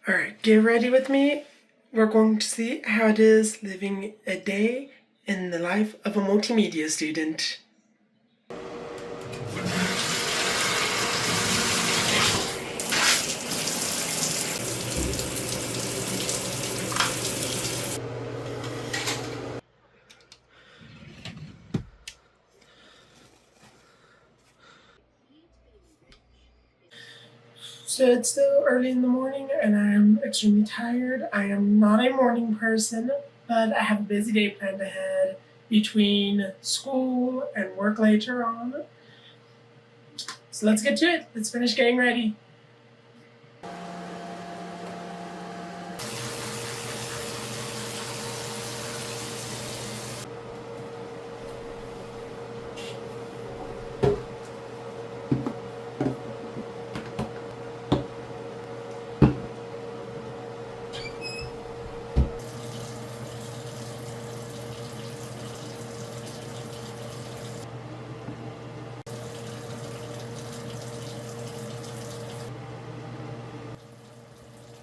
All right, get ready with me. We're going to see how it is living a day in the life of a multimedia student. So it's still early in the morning and I am extremely tired. I am not a morning person, but I have a busy day planned ahead between school and work later on. So let's get to it. Let's finish getting ready.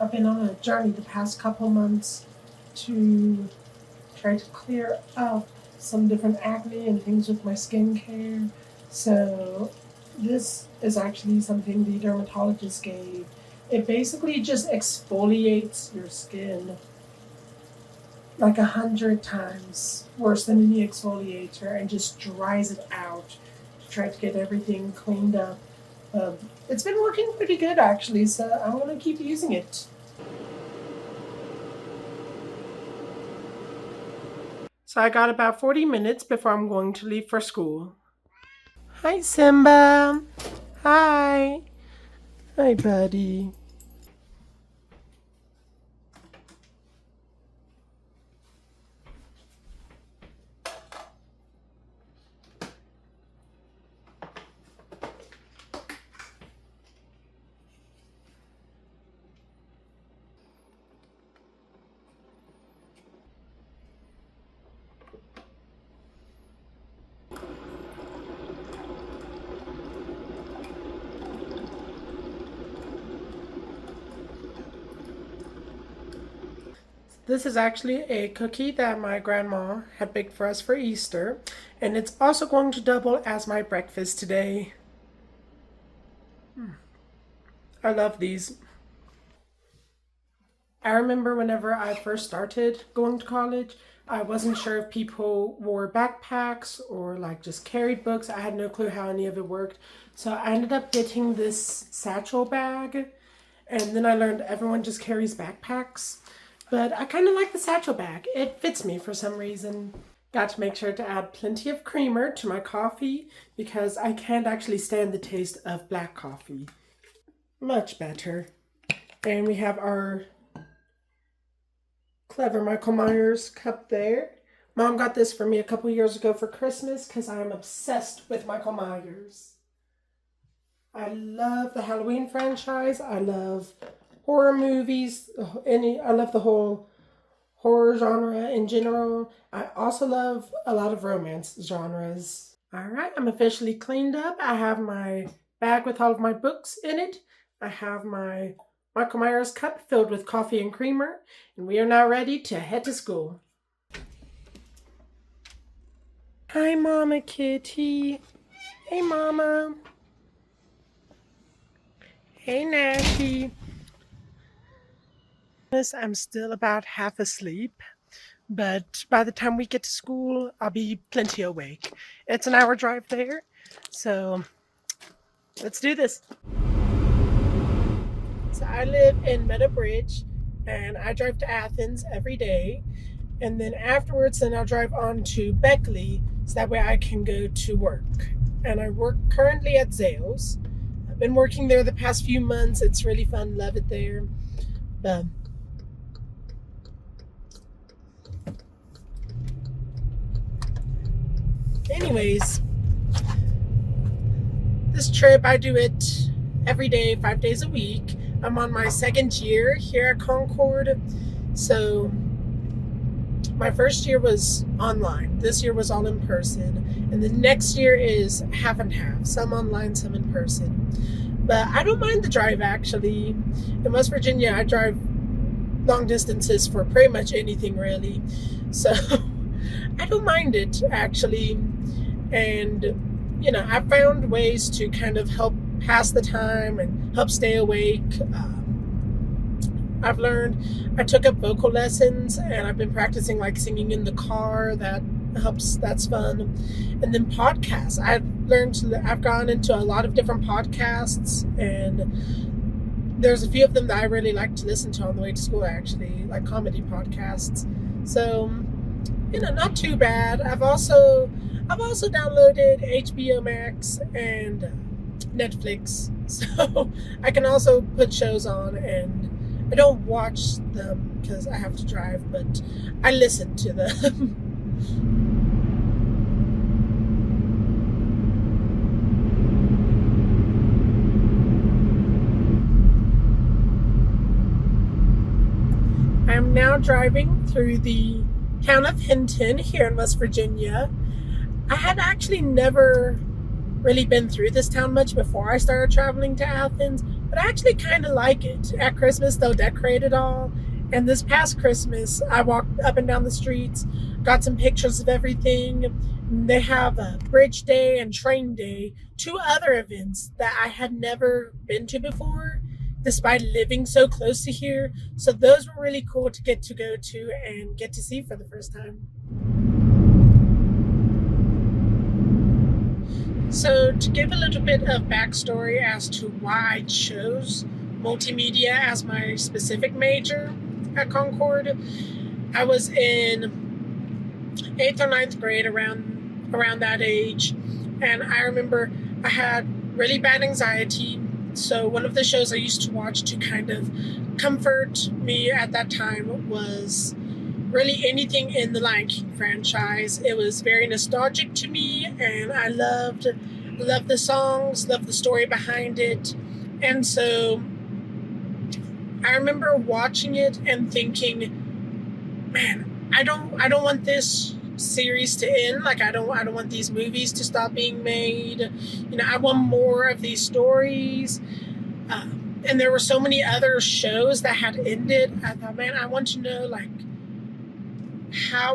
I've been on a journey the past couple months to try to clear up some different acne and things with my skincare. So this is actually something the dermatologist gave. It basically just exfoliates your skin like 100 times worse than any exfoliator and just dries it out to try to get everything cleaned up. It's been working pretty good actually, so I want to keep using it. So I got about 40 minutes before I'm going to leave for school. Hi, Simba. Hi. Hi, buddy. This is actually a cookie that my grandma had baked for us for Easter, and it's also going to double as my breakfast today. I love these. I remember whenever I first started going to college, I wasn't sure if people wore backpacks or like just carried books. I had no clue how any of it worked. So I ended up getting this satchel bag, and then I learned everyone just carries backpacks. But I kind of like the satchel bag. It fits me for some reason. Got to make sure to add plenty of creamer to my coffee because I can't actually stand the taste of black coffee. Much better. And we have our clever Michael Myers cup there. Mom got this for me a couple years ago for Christmas because I am obsessed with Michael Myers. I love the Halloween franchise. I love horror movies. I love the whole horror genre in general. I also love a lot of romance genres. All right, I'm officially cleaned up. I have my bag with all of my books in it. I have my Michael Myers cup filled with coffee and creamer, and we are now ready to head to school. Hi, Mama Kitty. Hey, Mama. Hey, Nasty. I'm still about half asleep, but by the time we get to school, I'll be plenty awake. It's an hour drive there, so let's do this. So I live in Meadowbridge, and I drive to Athens every day, and then afterwards, then I'll drive on to Beckley, so that way I can go to work. And I work currently at Zales. I've been working there the past few months. It's really fun, love it there. Anyways, this trip, I do it every day, 5 days a week. I'm on my second year here at Concord. So my first year was online. This year was all in person. And the next year is half and half, some online, some in person. But I don't mind the drive, actually. In West Virginia, I drive long distances for pretty much anything, really. So I don't mind it, actually. And, I found ways to kind of help pass the time and help stay awake. I took up vocal lessons, and I've been practicing like singing in the car. That helps. That's fun. And then podcasts. I've gone into a lot of different podcasts, and there's a few of them that I really like to listen to on the way to school, actually, like comedy podcasts. So, not too bad. I've also downloaded HBO Max and Netflix, so I can also put shows on, and I don't watch them because I have to drive, but I listen to them. I'm now driving through the town of Hinton here in West Virginia. I had actually never really been through this town much before I started traveling to Athens, but I actually kind of like it. At Christmas, they'll decorate it all. And this past Christmas, I walked up and down the streets, got some pictures of everything. They have a Bridge Day and Train Day, two other events that I had never been to before, despite living so close to here. So those were really cool to go to and get to see for the first time. So to give a little bit of backstory as to why I chose multimedia as my specific major at Concord, I was in 8th or 9th grade, around that age, and I remember I had really bad anxiety. So one of the shows I used to watch to kind of comfort me at that time was really anything in the Lion King franchise. It was very nostalgic to me, and I loved the songs, loved the story behind it. And so I remember watching it and thinking, man, I don't want this series to end. Like I don't want these movies to stop being made. I want more of these stories. And there were so many other shows that had ended. I thought, man, I want to know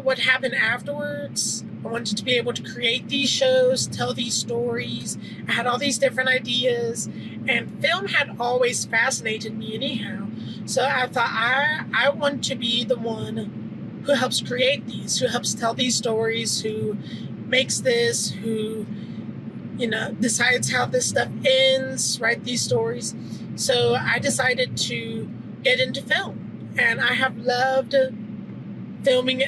what happened afterwards. I wanted to be able to create these shows, tell these stories. I had all these different ideas, and film had always fascinated me anyhow. So I thought I want to be the one who helps create these, who helps tell these stories, who makes this, who decides how this stuff ends, write these stories. So I decided to get into film, and I have loved filming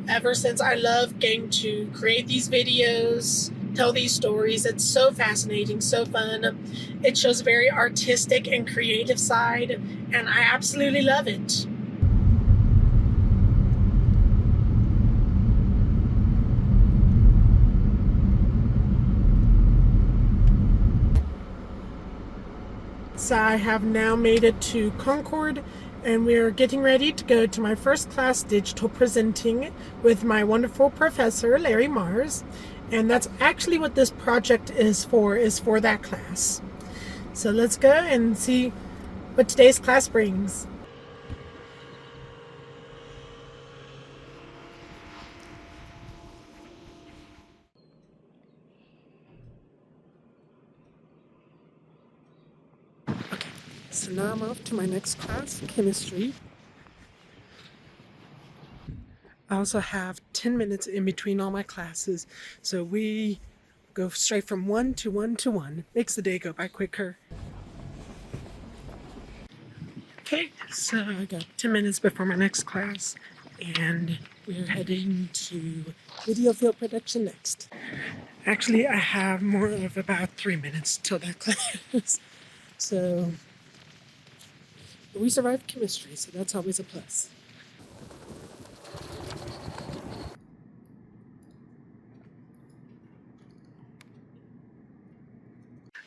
ever since. I love getting to create these videos, tell these stories. It's so fascinating, so fun. It shows a very artistic and creative side, and I absolutely love it. So I have now made it to Concord, and we're getting ready to go to my first class, digital presenting, with my wonderful professor, Larry Mars. And that's actually what this project is for that class. So let's go and see what today's class brings. Okay, so now I'm off to my next class, chemistry. I also have 10 minutes in between all my classes, so we go straight from one to one to one. Makes the day go by quicker. Okay, so I got 10 minutes before my next class, and we're heading to video field production next. Actually, I have more of about 3 minutes till that class. So we survived chemistry, so that's always a plus.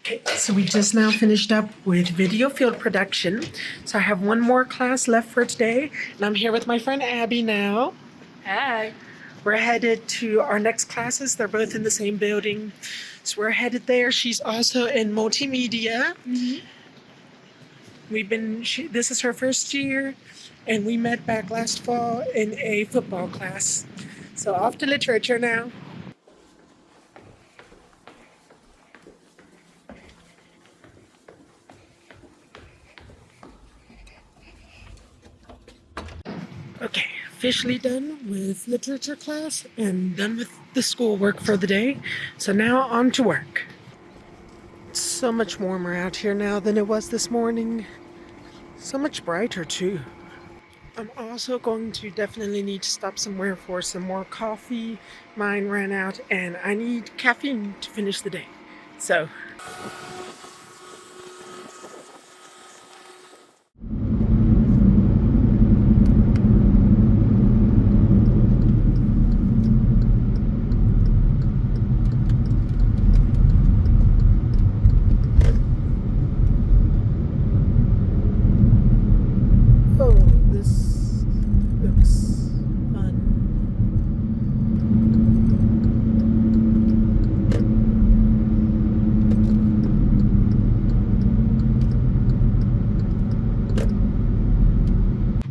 Okay, so we just now finished up with video field production. So I have one more class left for today, and I'm here with my friend Abby now. Hi. We're headed to our next classes. They're both in the same building. So we're headed there. She's also in multimedia. This is her first year, and we met back last fall in a football class. So off to literature now. Okay, officially done with literature class and done with the schoolwork for the day. So now on to work. It's so much warmer out here now than it was this morning. So much brighter too. I'm also going to definitely need to stop somewhere for some more coffee. Mine ran out and I need caffeine to finish the day. So this looks fun.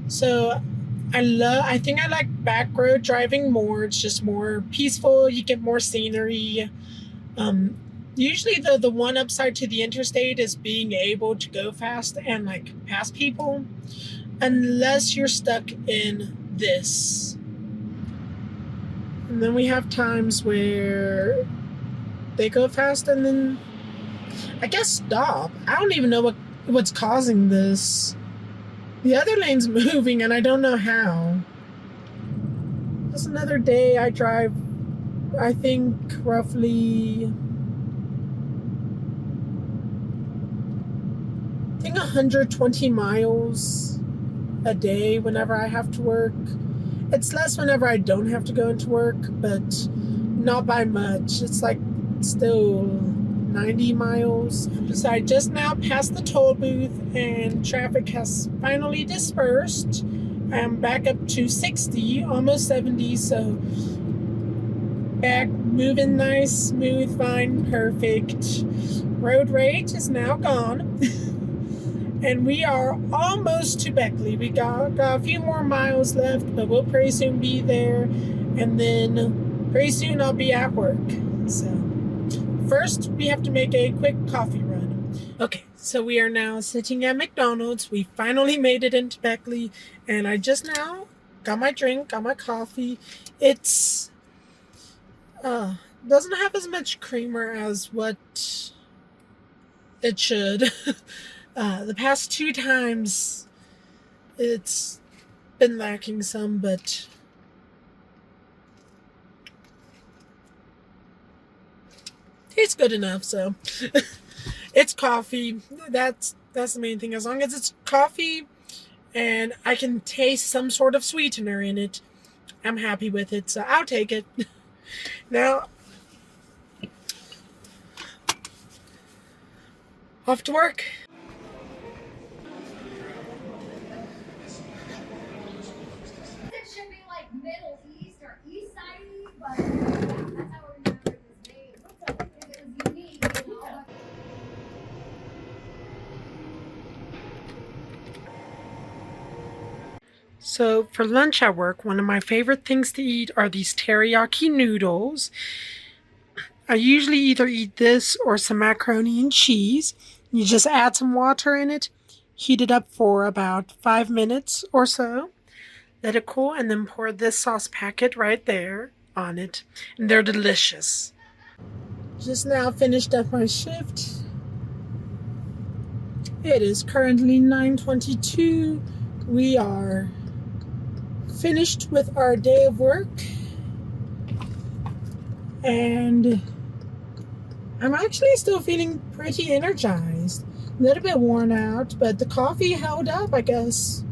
So I think I like back road driving more. It's just more peaceful. You get more scenery. Usually the one upside to the interstate is being able to go fast and like pass people, unless you're stuck in this. And then we have times where they go fast and then I guess stop. I don't even know what's causing this. The other lane's moving and I don't know how. Just another day I drive, I think roughly 120 miles a day whenever I have to work. It's less whenever I don't have to go into work, but not by much. It's like still 90 miles. So I just now passed the toll booth and traffic has finally dispersed. I'm back up to 60, almost 70, so back moving nice, smooth, fine, perfect. Road rage is now gone. And we are almost to Beckley. We got a few more miles left, but we'll pretty soon be there. And then pretty soon I'll be at work. So first, we have to make a quick coffee run. Okay, so we are now sitting at McDonald's. We finally made it into Beckley. And I just now got my drink, got my coffee. It's doesn't have as much creamer as what it should. The past 2 times it's been lacking some, but it's good enough. So it's coffee. That's the main thing. As long as it's coffee and I can taste some sort of sweetener in it, I'm happy with it. So I'll take it. Now, off to work. Middle East or East Side, but that's how I remember this name. It was unique, you know? So for lunch at work, one of my favorite things to eat are these teriyaki noodles. I usually either eat this or some macaroni and cheese. You just add some water in it, heat it up for about 5 minutes or so. Let it cool and then pour this sauce packet right there on it. And they're delicious. Just now finished up my shift. It is currently 9:22. We are finished with our day of work. And I'm actually still feeling pretty energized. A little bit worn out, but the coffee held up, I guess.